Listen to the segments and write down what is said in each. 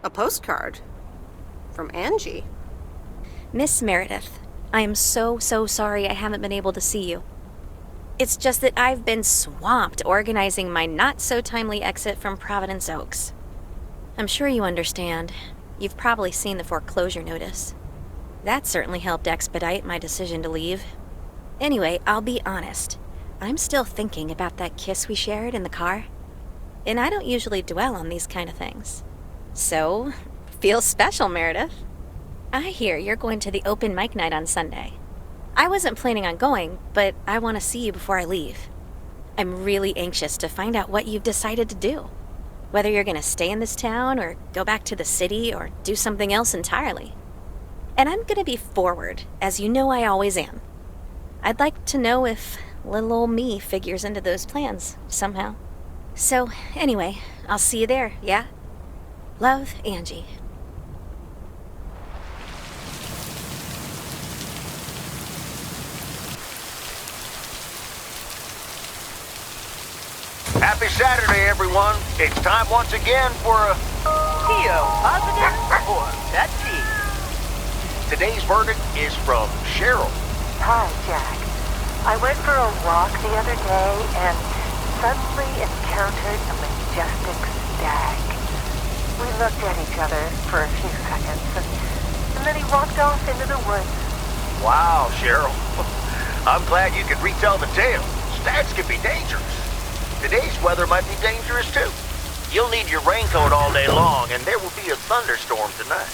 A postcard? From Angie? Miss Meredith, I am so sorry I haven't been able to see you. It's just that I've been swamped organizing my not-so-timely exit from Providence Oaks. I'm sure you understand. You've probably seen the foreclosure notice. That certainly helped expedite my decision to leave. Anyway, I'll be honest. I'm still thinking about that kiss we shared in the car. And I don't usually dwell on these kind of things. So, feels special, Meredith. I hear you're going to the open mic night on Sunday. I wasn't planning on going, but I want to see you before I leave. I'm really anxious to find out what you've decided to do. Whether you're going to stay in this town, or go back to the city, or do something else entirely. And I'm going to be forward, as you know I always am. I'd like to know if little old me figures into those plans, somehow. So, anyway, I'll see you there, yeah? Love, Angie. Happy Saturday, everyone. It's time once again for a... Theo, positive or pet peeve? Today's verdict is from Cheryl. Hi, Jack. I went for a walk the other day and suddenly encountered a majestic stag. We looked at each other for a few seconds, and then he walked off into the woods. Wow, Cheryl. I'm glad you could retell the tale. Stags can be dangerous. Today's weather might be dangerous, too. You'll need your raincoat all day long, and there will be a thunderstorm tonight.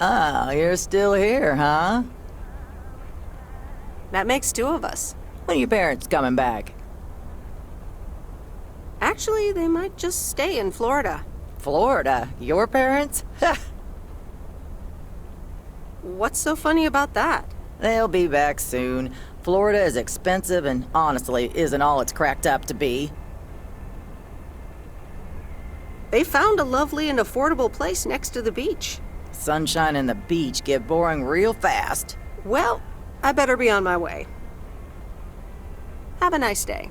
Ah, you're still here, huh? That makes two of us. When are your parents coming back? Actually, they might just stay in Florida. Florida? Your parents? What's so funny about that? They'll be back soon. Florida is expensive and honestly isn't all it's cracked up to be. They found a lovely and affordable place next to the beach. Sunshine and the beach get boring real fast. Well, I better be on my way. Have a nice day.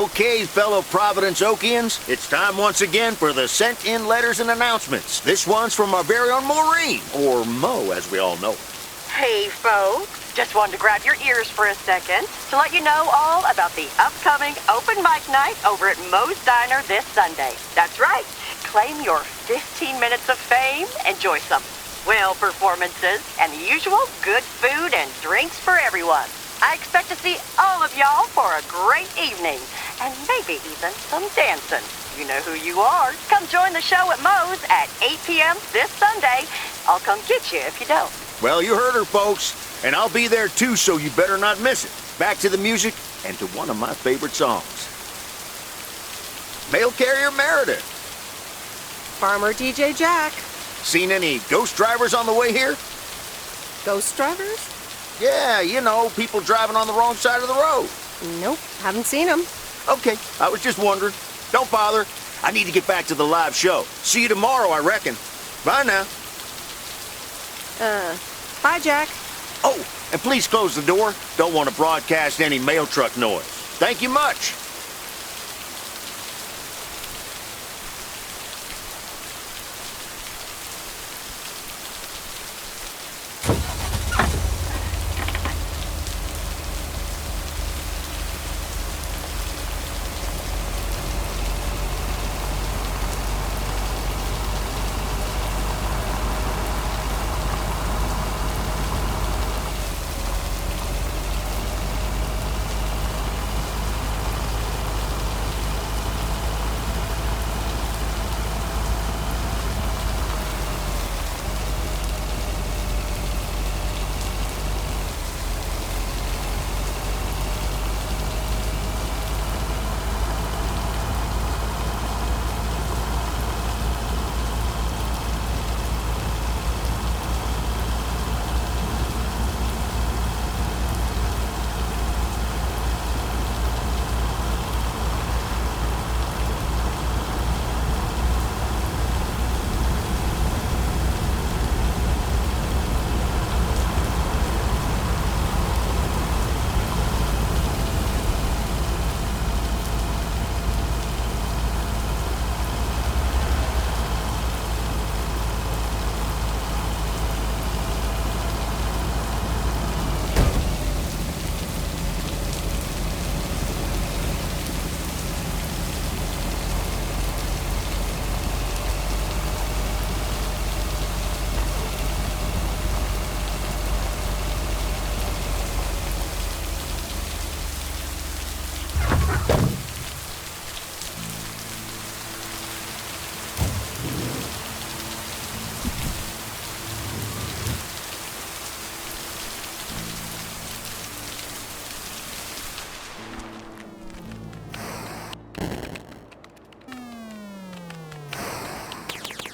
Okay, fellow Providence Okians, it's time once again for the sent-in letters and announcements. This one's from our very own Maureen, or Mo, as we all know. Hey, folks. Just wanted to grab your ears for a second to let you know all about the upcoming open mic night over at Moe's Diner this Sunday. That's right. Claim your 15 minutes of fame. Enjoy some swell performances and the usual good food and drinks for everyone. I expect to see all of y'all for a great evening and maybe even some dancing. You know who you are. Come join the show at Moe's at 8 p.m. this Sunday. I'll come get you if you don't. Well, you heard her, folks. And I'll be there too, so you better not miss it. Back to the music and to one of my favorite songs. Mail carrier Meredith. Farmer DJ Jack. Seen any ghost drivers on the way here? Ghost drivers? Yeah, you know, people driving on the wrong side of the road. Nope, haven't seen them. Okay, I was just wondering. Don't bother. I need to get back to the live show. See you tomorrow, I reckon. Bye now. Bye, Jack. Oh, and please close the door. Don't want to broadcast any mail truck noise. Thank you much.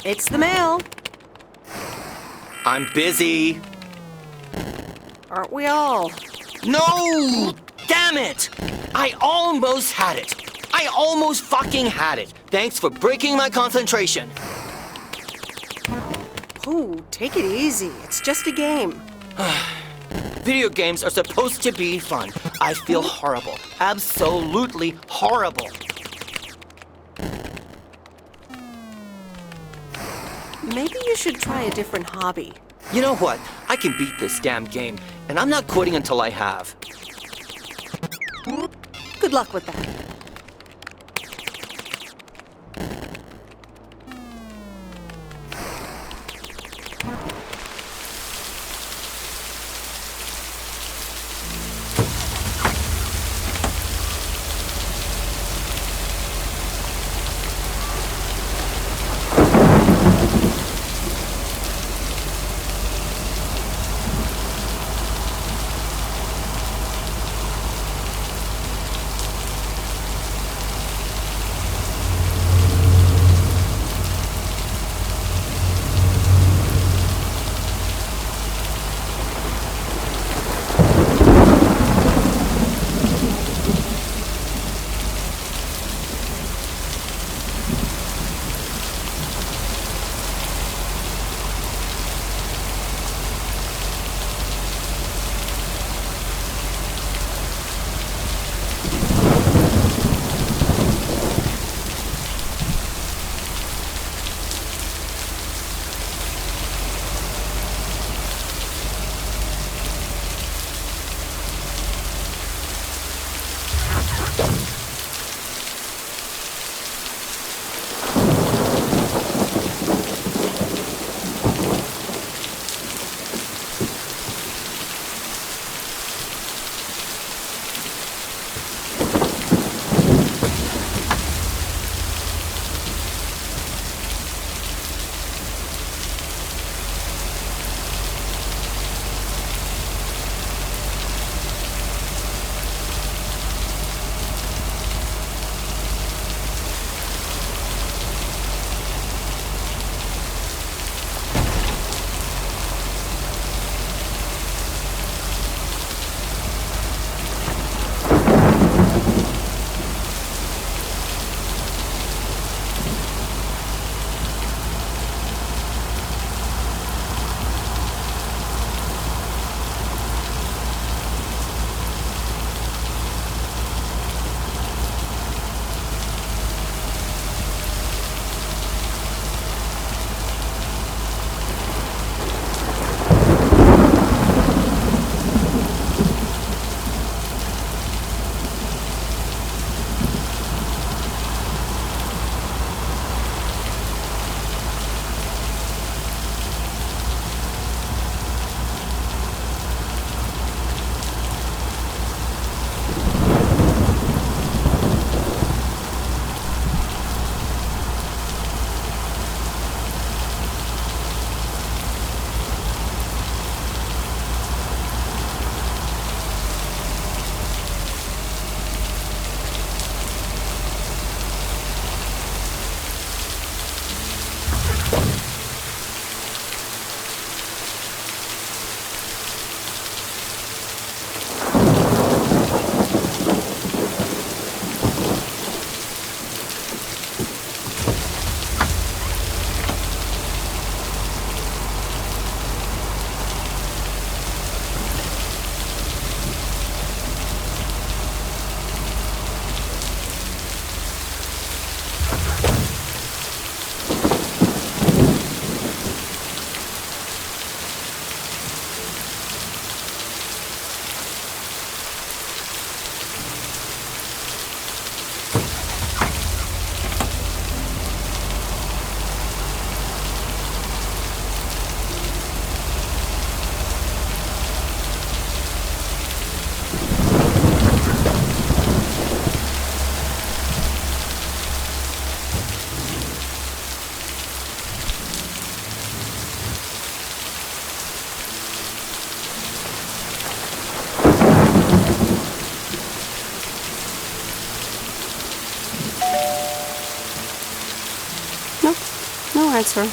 It's the mail. I'm busy. Aren't we all? No! Damn it! I almost had it. I almost fucking had it. Thanks for breaking my concentration. Oh, take it easy. It's just a game. Video games are supposed to be fun. I feel horrible. Absolutely horrible. Maybe you should try a different hobby. You know what? I can beat this damn game, and I'm not quitting until I have. Good luck with that. ahead, sir.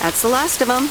That's the last of them.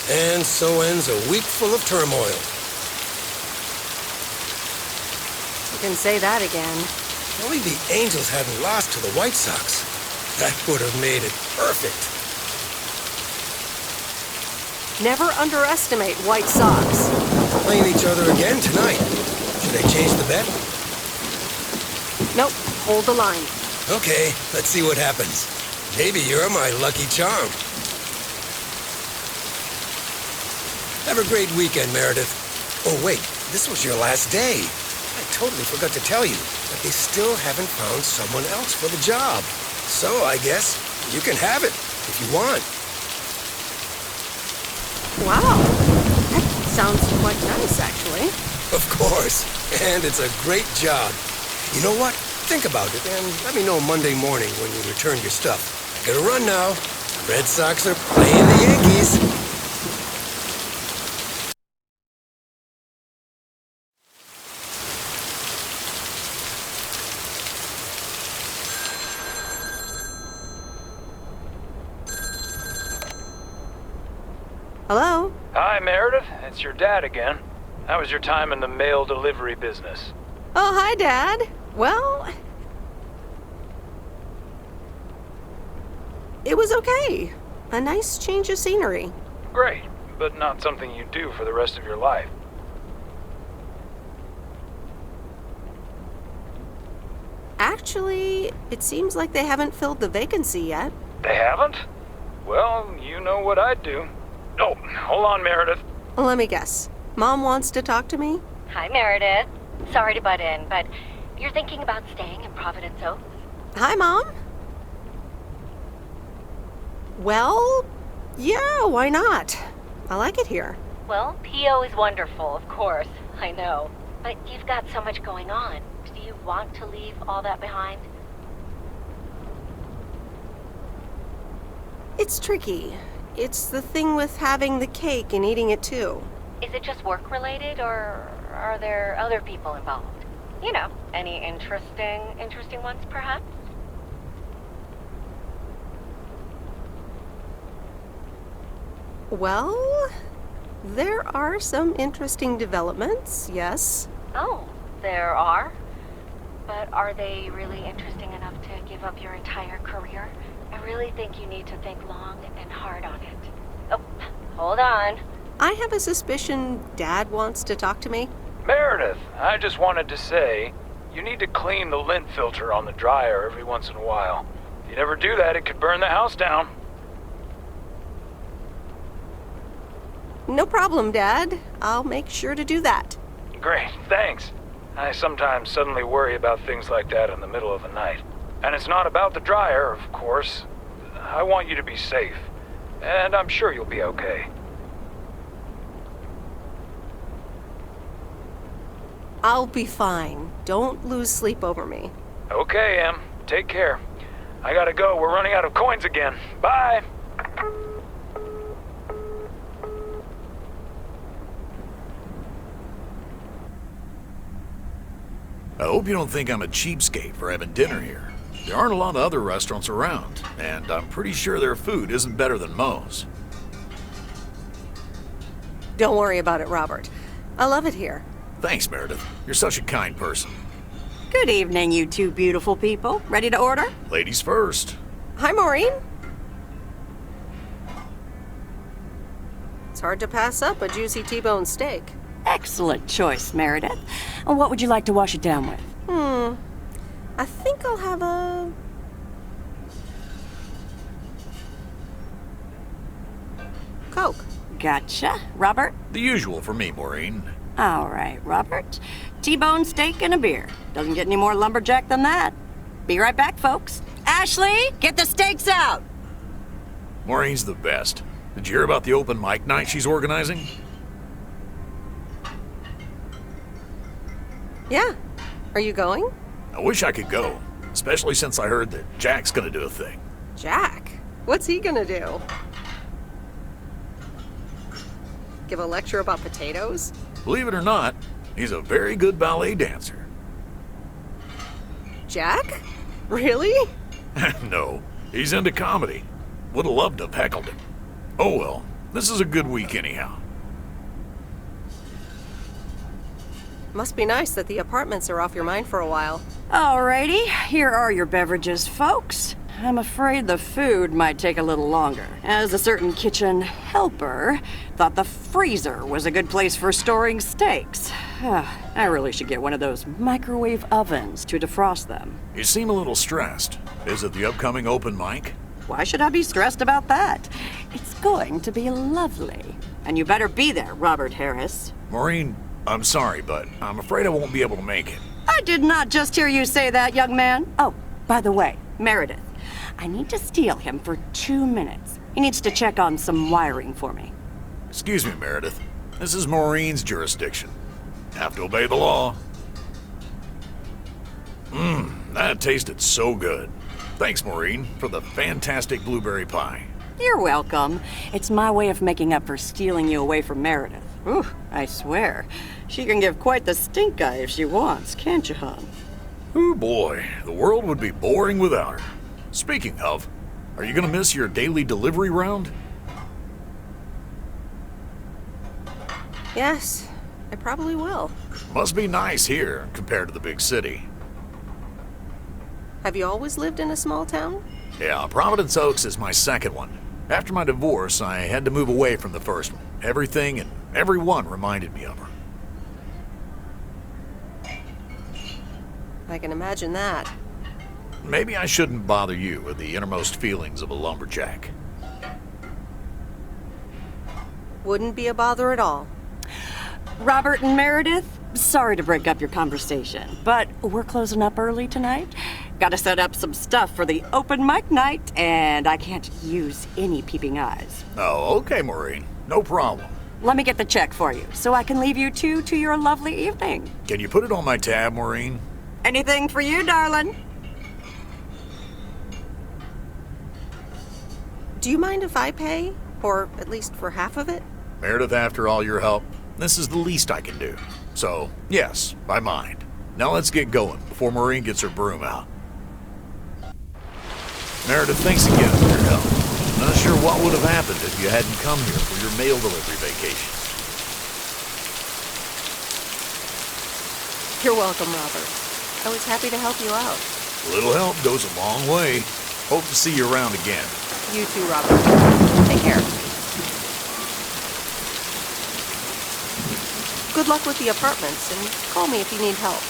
And so ends a week full of turmoil. You can say that again. If only the Angels hadn't lost to the White Sox. That would have made it perfect. Never underestimate White Sox. Playing each other again tonight. Should I change the bet? Nope, hold the line. Okay, let's see what happens. Maybe you're my lucky charm. Have a great weekend, Meredith. Oh, wait, this was your last day. I totally forgot to tell you that they still haven't found someone else for the job. So I guess you can have it if you want. Wow, that sounds quite nice, actually. Of course, and it's a great job. You know what? Think about it and let me know Monday morning when you return your stuff. Gotta run now. Red Sox are playing the Yankees. Hello? Hi, Meredith. It's your dad again. How was your time in the mail delivery business? Oh, hi, Dad. Well, it was okay. A nice change of scenery. Great, but not something you do for the rest of your life. Actually, it seems like they haven't filled the vacancy yet. They haven't? Well, you know what I'd do. Oh, hold on, Meredith. Let me guess. Mom wants to talk to me? Hi, Meredith. Sorry to butt in, but you're thinking about staying in Providence Oaks? Hi, Mom. Well, yeah, why not? I like it here. Well, PO is wonderful, of course. I know. But you've got so much going on. Do you want to leave all that behind? It's tricky. It's the thing with having the cake and eating it too. Is it just work-related, or are there other people involved? You know, any interesting ones, perhaps? Well, there are some interesting developments, yes. Oh, there are? But are they really interesting enough to give up your entire career? I really think you need to think long and hard on it. Oh, hold on. I have a suspicion Dad wants to talk to me. Meredith, I just wanted to say, you need to clean the lint filter on the dryer every once in a while. If you never do that, it could burn the house down. No problem, Dad. I'll make sure to do that. Great, thanks. I sometimes suddenly worry about things like that in the middle of the night. And it's not about the dryer, of course. I want you to be safe. And I'm sure you'll be okay. I'll be fine. Don't lose sleep over me. Okay, Em. Take care. I gotta go. We're running out of coins again. Bye! I hope you don't think I'm a cheapskate for having dinner here. There aren't a lot of other restaurants around, and I'm pretty sure their food isn't better than Moe's. Don't worry about it, Robert. I love it here. Thanks, Meredith. You're such a kind person. Good evening, you two beautiful people. Ready to order? Ladies first. Hi, Maureen. It's hard to pass up a juicy T-bone steak. Excellent choice, Meredith. And what would you like to wash it down with? I think I'll have a... Coke. Gotcha. Robert? The usual for me, Maureen. All right, Robert. T-bone steak and a beer. Doesn't get any more lumberjack than that. Be right back, folks. Ashley, get the steaks out! Maureen's the best. Did you hear about the open mic night she's organizing? Yeah. Are you going? I wish I could go, especially since I heard that Jack's gonna do a thing. Jack? What's he gonna do? Give a lecture about potatoes? Believe it or not, he's a very good ballet dancer. Jack? Really? No, he's into comedy. Would've loved to have heckled him. Oh well, this is a good week anyhow. Must be nice that the apartments are off your mind for a while. Alrighty, here are your beverages, folks. I'm afraid the food might take a little longer, as a certain kitchen helper thought the freezer was a good place for storing steaks. I really should get one of those microwave ovens to defrost them. You seem a little stressed. Is it the upcoming open mic? Why should I be stressed about that? It's going to be lovely. And you better be there, Robert Harris. Maureen, I'm sorry, but I'm afraid I won't be able to make it. I did not just hear you say that, young man. Oh, by the way, Meredith, I need to steal him for 2 minutes. He needs to check on some wiring for me. Excuse me, Meredith. This is Maureen's jurisdiction. Have to obey the law. That tasted so good. Thanks, Maureen, for the fantastic blueberry pie. You're welcome. It's my way of making up for stealing you away from Meredith. Ooh, I swear. She can give quite the stink eye if she wants, can't you, hon? Oh boy, the world would be boring without her. Speaking of, are you gonna miss your daily delivery round? Yes, I probably will. Must be nice here compared to the big city. Have you always lived in a small town? Yeah, Providence Oaks is my second one. After my divorce, I had to move away from the first one. Everything and everyone reminded me of her. I can imagine that. Maybe I shouldn't bother you with the innermost feelings of a lumberjack. Wouldn't be a bother at all. Robert and Meredith, sorry to break up your conversation, but we're closing up early tonight. Gotta set up some stuff for the open mic night, and I can't use any peeping eyes. Oh, okay, Maureen. No problem. Let me get the check for you, so I can leave you two to your lovely evening. Can you put it on my tab, Maureen? Anything for you, darling. Do you mind if I pay? Or at least for half of it? Meredith, after all your help, this is the least I can do. So, yes, I mind. Now let's get going before Maureen gets her broom out. Meredith, thanks again for your help. Not sure what would have happened if you hadn't come here for your mail delivery vacation. You're welcome, Robert. I was happy to help you out. A little help goes a long way. Hope to see you around again. You too, Robert. Take care. Good luck with the apartments, and call me if you need help.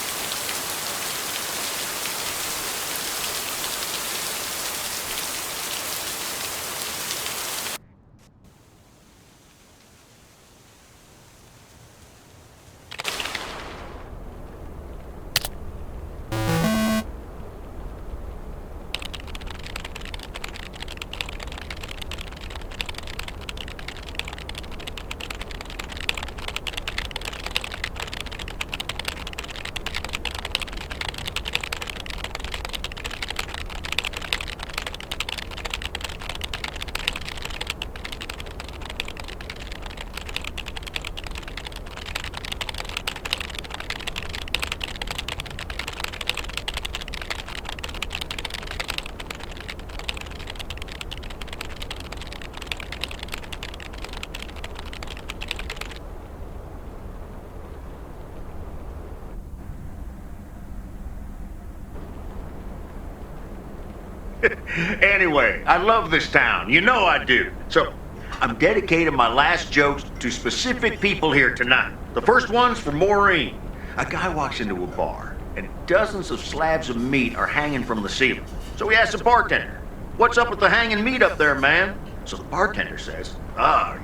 Anyway, I love this town. You know I do. So, I'm dedicating my last jokes to specific people here tonight. The first one's for Maureen. A guy walks into a bar, and dozens of slabs of meat are hanging from the ceiling. So he asks the bartender, "What's up with the hanging meat up there, man?" So the bartender says,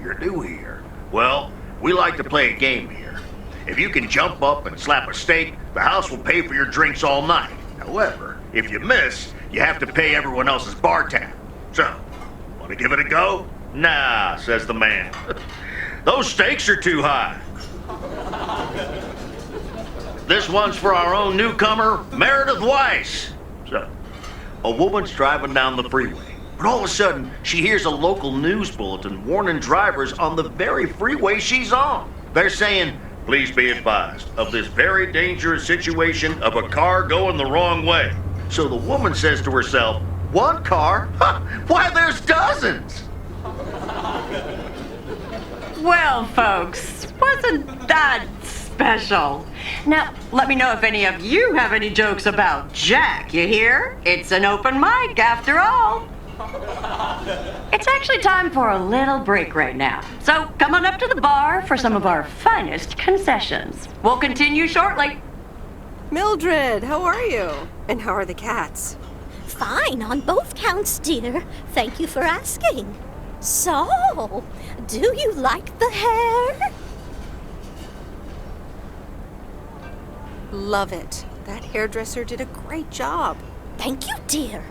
"You're new here. Well, we like to play a game here. If you can jump up and slap a steak, the house will pay for your drinks all night. However, if you miss, you have to pay everyone else's bar tab. So, want to give it a go?" "Nah," says the man. "Those stakes are too high." This one's for our own newcomer, Meredith Weiss. So, a woman's driving down the freeway, but all of a sudden, she hears a local news bulletin warning drivers on the very freeway she's on. They're saying, "Please be advised of this very dangerous situation of a car going the wrong way." So the woman says to herself, "One car? Why, there's dozens!" Well, folks, wasn't that special? Now, let me know if any of you have any jokes about Jack, you hear? It's an open mic after all. It's actually time for a little break right now. So come on up to the bar for some of our finest concessions. We'll continue shortly. Mildred, how are you? And how are the cats? Fine on both counts, dear. Thank you for asking. So, do you like the hair? Love it. That hairdresser did a great job. Thank you, dear.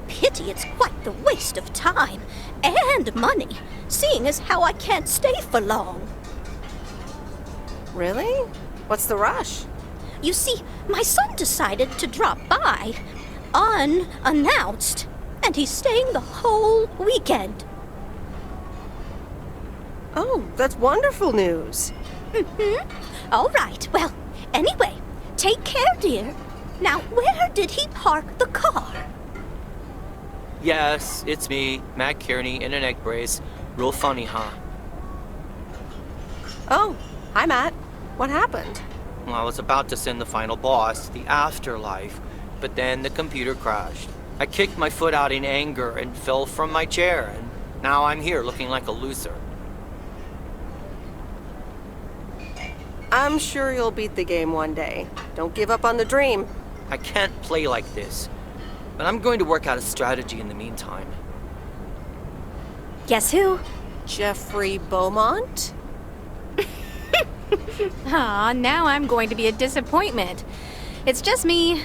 Pity it's quite the waste of time and money, seeing as how I can't stay for long. Really? What's the rush? You see, my son decided to drop by, unannounced, and he's staying the whole weekend. Oh, that's wonderful news. Mm-hmm. All right, well, anyway, take care, dear. Now, where did he park the car? Yes, it's me, Matt Kearney, in an egg brace. Real funny, huh? Oh, hi, Matt. What happened? Well, I was about to send the final boss to the afterlife, but then the computer crashed. I kicked my foot out in anger and fell from my chair, and now I'm here looking like a loser. I'm sure you'll beat the game one day. Don't give up on the dream. I can't play like this, but I'm going to work out a strategy in the meantime. Guess who? Jeffrey Beaumont? Aw, now I'm going to be a disappointment. It's just me.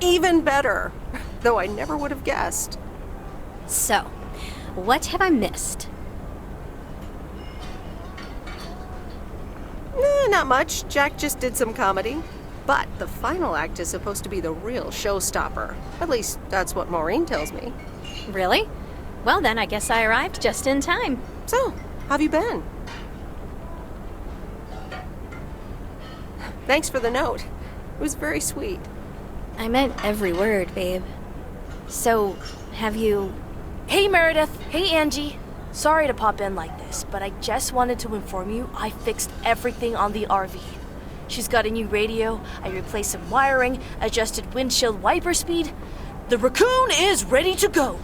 Even better. Though I never would have guessed. So, what have I missed? Not much. Jack just did some comedy. But the final act is supposed to be the real showstopper. At least, that's what Maureen tells me. Really? Well, then I guess I arrived just in time. So, how've you been? Thanks for the note. It was very sweet. I meant every word, babe. So, have you... Hey, Meredith. Hey, Angie. Sorry to pop in like this, but I just wanted to inform you I fixed everything on the RV. She's got a new radio, I replaced some wiring, adjusted windshield wiper speed. The raccoon is ready to go.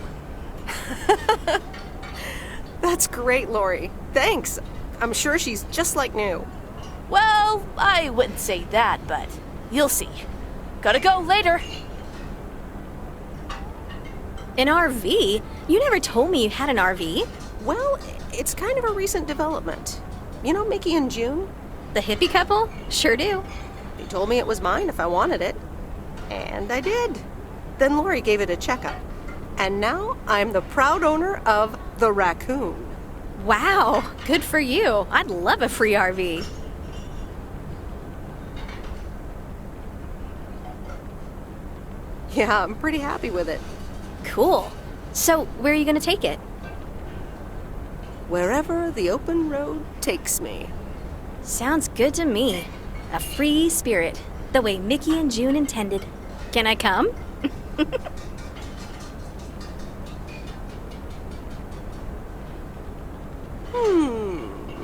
That's great, Lori. Thanks. I'm sure she's just like new. Well, I wouldn't say that, but you'll see. Gotta go later. An RV? You never told me you had an RV. Well, it's kind of a recent development. You know Mickey and June? The hippie couple? Sure do. They told me it was mine if I wanted it. And I did. Then Lori gave it a checkup. And now I'm the proud owner of the raccoon. Wow, good for you. I'd love a free RV. Yeah, I'm pretty happy with it. Cool. So, where are you going to take it? Wherever the open road takes me. Sounds good to me. A free spirit, the way Mickey and June intended. Can I come?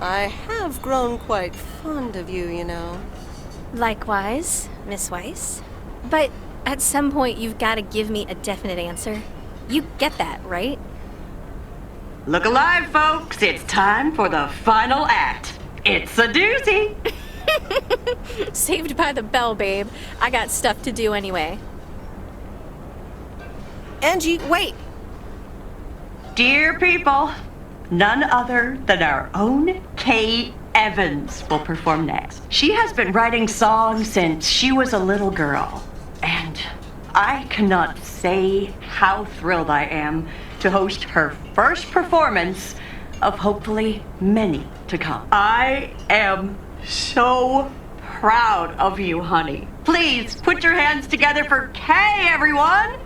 I have grown quite fond of you, you know. Likewise, Miss Weiss. But at some point, you've got to give me a definite answer. You get that, right? Look alive, folks. It's time for the final act. It's a doozy. Saved by the bell, babe. I got stuff to do anyway. Angie, wait! Dear people, none other than our own Kay Evans will perform next. She has been writing songs since she was a little girl, and I cannot say how thrilled I am to host her first performance of hopefully many to come. I am so proud of you, honey. Please put your hands together for Kay, everyone!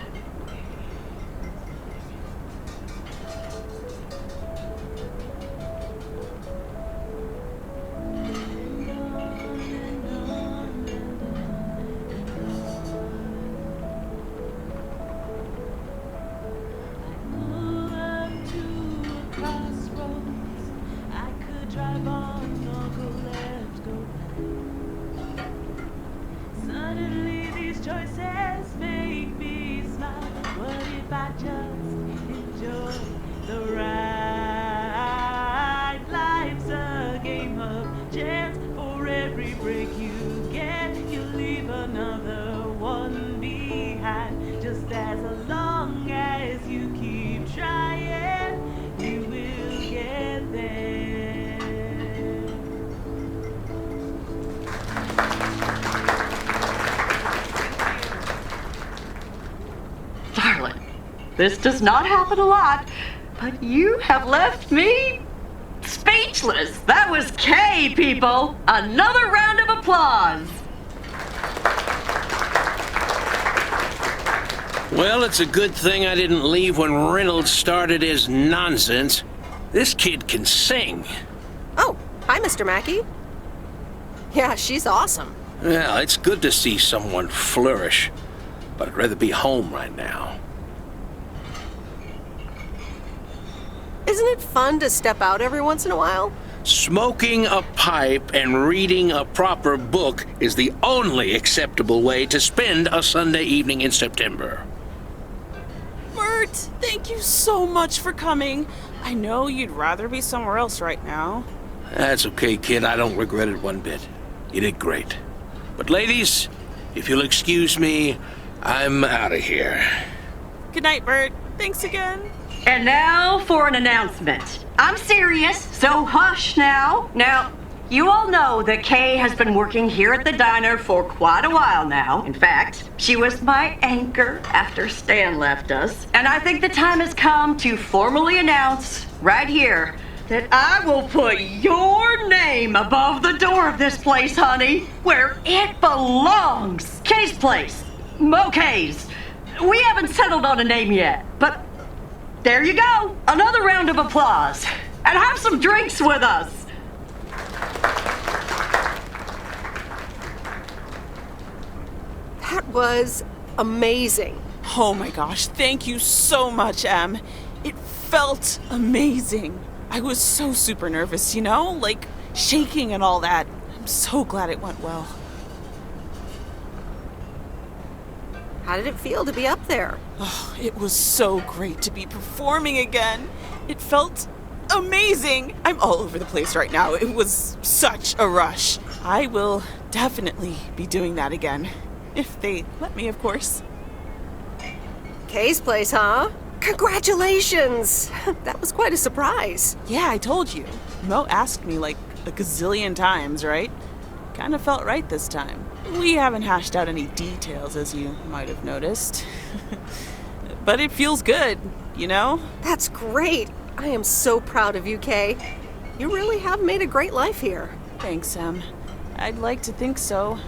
This does not happen a lot, but you have left me speechless. That was Kay, people. Another round of applause. Well, it's a good thing I didn't leave when Reynolds started his nonsense. This kid can sing. Oh, hi, Mr. Mackey. Yeah, she's awesome. Well, it's good to see someone flourish, but I'd rather be home right now. Isn't it fun to step out every once in a while? Smoking a pipe and reading a proper book is the only acceptable way to spend a Sunday evening in September. Bert, thank you so much for coming. I know you'd rather be somewhere else right now. That's okay, kid. I don't regret it one bit. You did great. But ladies, if you'll excuse me, I'm out of here. Good night, Bert. Thanks again. And now for an announcement. I'm serious, so hush now. Now, you all know that Kay has been working here at the diner for quite a while now. In fact, she was my anchor after Stan left us. And I think the time has come to formally announce right here that I will put your name above the door of this place, honey, where it belongs. Kay's Place. Mo Kay's. We haven't settled on a name yet, but there you go. Another round of applause. And have some drinks with us. That was amazing. Oh my gosh, thank you so much, Em. It felt amazing. I was so super nervous, you know? Like, shaking and all that. I'm so glad it went well. How did it feel to be up there? Oh, it was so great to be performing again. It felt amazing. I'm all over the place right now. It was such a rush. I will definitely be doing that again. If they let me, of course. Kay's Place, huh? Congratulations! That was quite a surprise. Yeah, I told you. Mo asked me like a gazillion times, right? Kinda felt right this time. We haven't hashed out any details, as you might have noticed. But it feels good, you know? That's great. I am so proud of you, Kay. You really have made a great life here. Thanks, Em. I'd like to think so.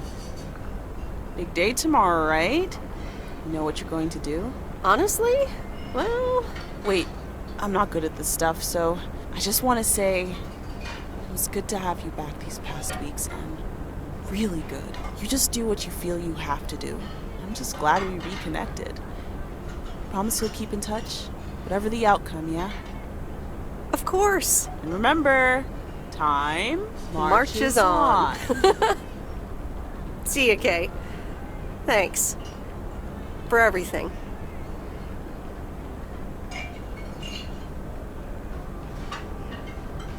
Big day tomorrow, right? You know what you're going to do? Honestly? Well... Wait, I'm not good at this stuff, so I just want to say it was good to have you back these past weeks, Em. Really good. You just do what you feel you have to do. I'm just glad we reconnected. Promise you'll keep in touch, whatever the outcome, yeah? Of course. And remember, time marches on. See you, Kay. Thanks. For everything.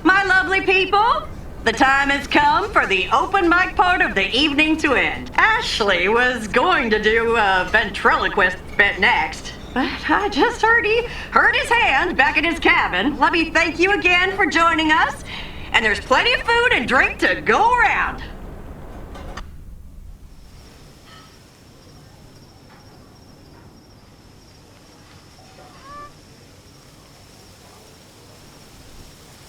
My lovely people, the time has come for the open mic part of the evening to end. Ashley was going to do a ventriloquist bit next, but I just heard he hurt his hand back in his cabin. Let me thank you again for joining us, and there's plenty of food and drink to go around.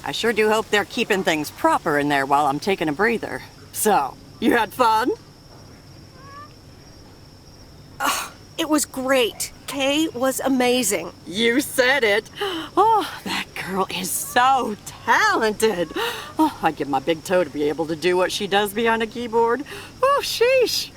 I sure do hope they're keeping things proper in there while I'm taking a breather. So, you had fun? Oh, it was great. Kay was amazing. You said it. Oh, that girl is so talented. Oh, I'd give my big toe to be able to do what she does behind a keyboard. Oh, sheesh.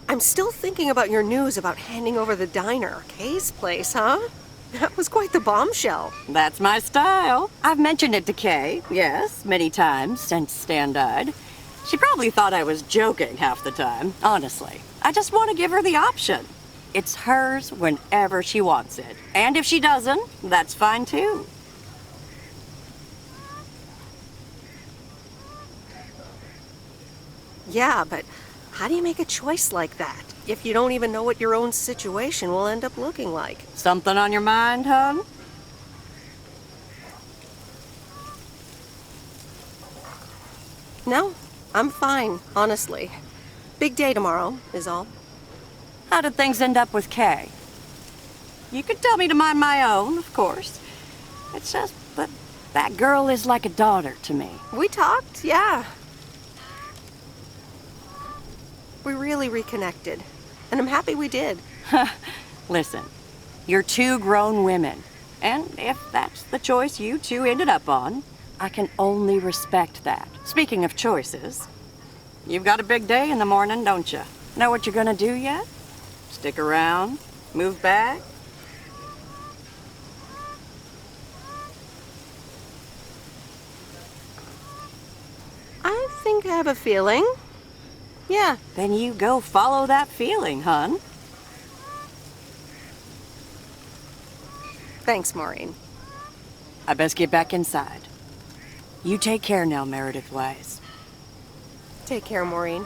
I'm still thinking about your news about handing over the diner. Kay's place, huh? That was quite the bombshell. That's my style. I've mentioned it to Kay, yes, many times since Stan died. She probably thought I was joking half the time, honestly. I just want to give her the option. It's hers whenever she wants it. And if she doesn't, that's fine too. Yeah, but how do you make a choice like that if you don't even know what your own situation will end up looking like? Something on your mind, hon? No, I'm fine, honestly. Big day tomorrow, is all. How did things end up with Kay? You could tell me to mind my own, of course. It's just that that girl is like a daughter to me. We talked, yeah. We really reconnected, and I'm happy we did. Listen, you're two grown women, and if that's the choice you two ended up on, I can only respect that. Speaking of choices, you've got a big day in the morning, don't you? Know what you're gonna do yet? Stick around? Move back? I think I have a feeling. Yeah. Then you go follow that feeling, hon. Thanks, Maureen. I best get back inside. You take care now, Meredith Weiss. Take care, Maureen.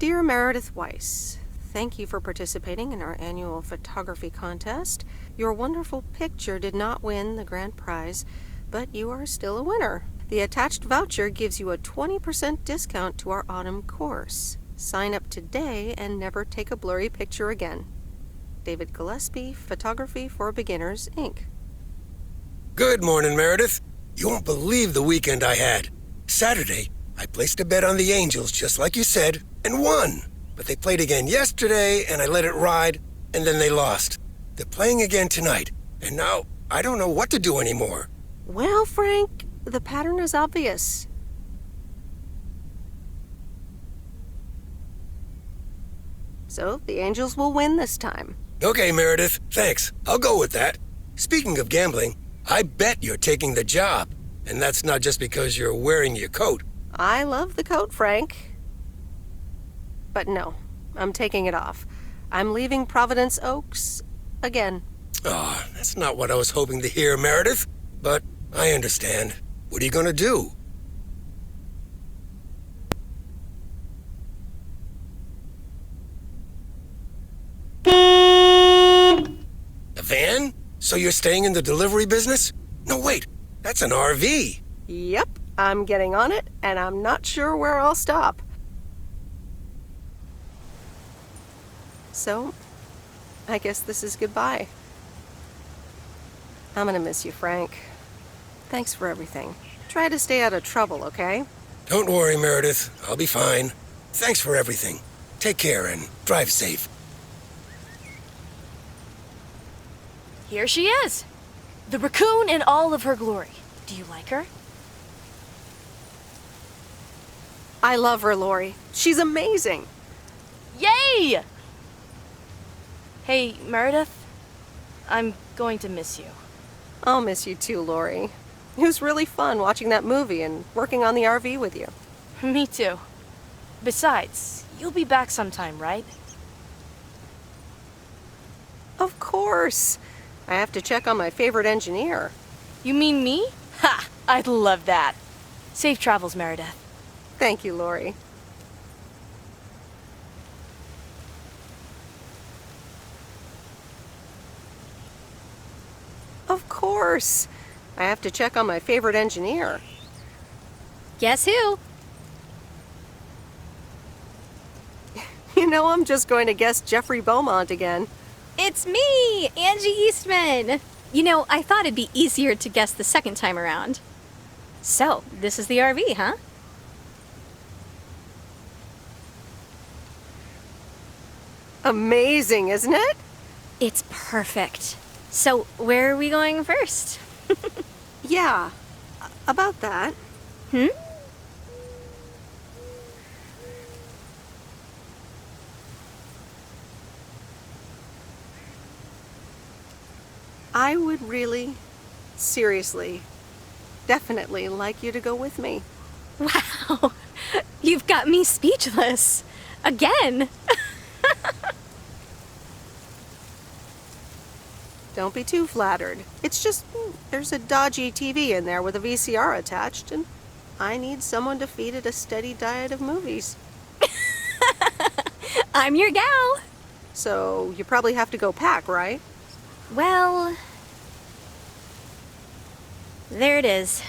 Dear Meredith Weiss, thank you for participating in our annual photography contest. Your wonderful picture did not win the grand prize, but you are still a winner. The attached voucher gives you a 20% discount to our autumn course. Sign up today and never take a blurry picture again. David Gillespie, Photography for Beginners, Inc. Good morning, Meredith. You won't believe the weekend I had. Saturday, I placed a bet on the Angels, just like you said, and won. But they played again yesterday, and I let it ride, and then they lost. They're playing again tonight, and now I don't know what to do anymore. Well, Frank, the pattern is obvious. So, the Angels will win this time. Okay, Meredith, thanks. I'll go with that. Speaking of gambling, I bet you're taking the job. And that's not just because you're wearing your coat. I love the coat, Frank. But no, I'm taking it off. I'm leaving Providence Oaks again. Oh, that's not what I was hoping to hear, Meredith. But I understand. What are you gonna do? A van? So you're staying in the delivery business? No, wait. That's an RV. Yep, I'm getting on it, and I'm not sure where I'll stop. So, I guess this is goodbye. I'm gonna miss you, Frank. Thanks for everything. Try to stay out of trouble, okay? Don't worry, Meredith. I'll be fine. Thanks for everything. Take care and drive safe. Here she is. The raccoon in all of her glory. Do you like her? I love her, Lori. She's amazing. Yay! Hey, Meredith. I'm going to miss you. I'll miss you too, Lori. It was really fun watching that movie and working on the RV with you. Me too. Besides, you'll be back sometime, right? Of course. I have to check on my favorite engineer. You mean me? Ha! I'd love that. Safe travels, Meredith. Thank you, Lori. Of course. I have to check on my favorite engineer. Guess who? You know, I'm just going to guess Jeffrey Beaumont again. It's me, Angie Eastman. You know, I thought it'd be easier to guess the second time around. So, this is the RV, huh? Amazing, isn't it? It's perfect. So, where are we going first? Yeah, about that. Hmm? I would really, seriously, definitely like you to go with me. Wow, you've got me speechless. Again. Don't be too flattered. It's just, there's a dodgy TV in there with a VCR attached, and I need someone to feed it a steady diet of movies. I'm your gal. So, you probably have to go pack, right? Well, there it is.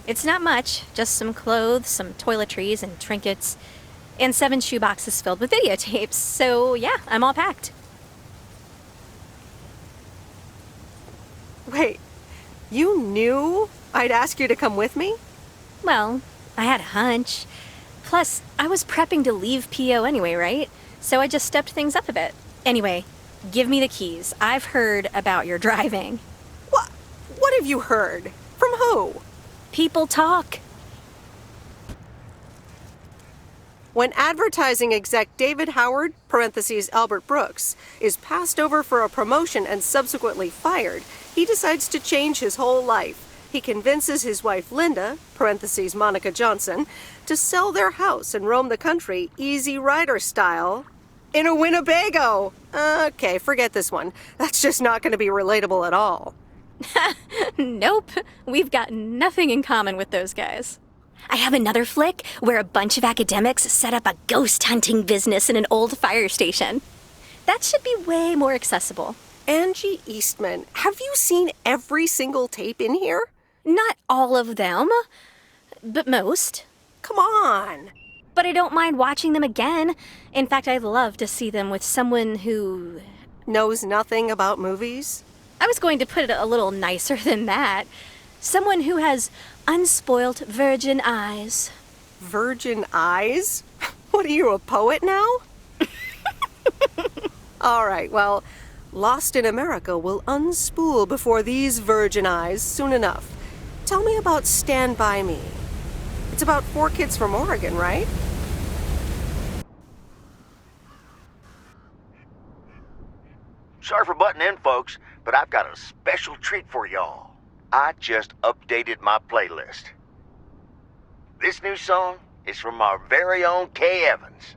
It's not much, just some clothes, some toiletries and trinkets, and 7 shoeboxes filled with videotapes. So yeah, I'm all packed. Wait, you knew I'd ask you to come with me? Well, I had a hunch. Plus, I was prepping to leave PO anyway, right? So I just stepped things up a bit. Anyway, give me the keys. I've heard about your driving. What have you heard? From who? People talk. When advertising exec David Howard, parentheses Albert Brooks, is passed over for a promotion and subsequently fired, he decides to change his whole life. He convinces his wife Linda, parentheses Monica Johnson, to sell their house and roam the country Easy Rider style in a Winnebago. Okay, forget this one. That's just not going to be relatable at all. Nope, we've got nothing in common with those guys. I have another flick where a bunch of academics set up a ghost hunting business in an old fire station. That should be way more accessible. Angie Eastman, have you seen every single tape in here? Not all of them, but most. Come on. But I don't mind watching them again. In fact, I'd love to see them with someone who knows nothing about movies. I was going to put it a little nicer than that. Someone who has unspoilt virgin eyes. Virgin eyes? What are you, a poet now? All right, well, Lost in America will unspool before these virgin eyes soon enough. Tell me about Stand By Me. It's about 4 kids from Oregon, right? Sorry for butting in, folks, but I've got a special treat for y'all. I just updated my playlist. This new song is from our very own Kay Evans.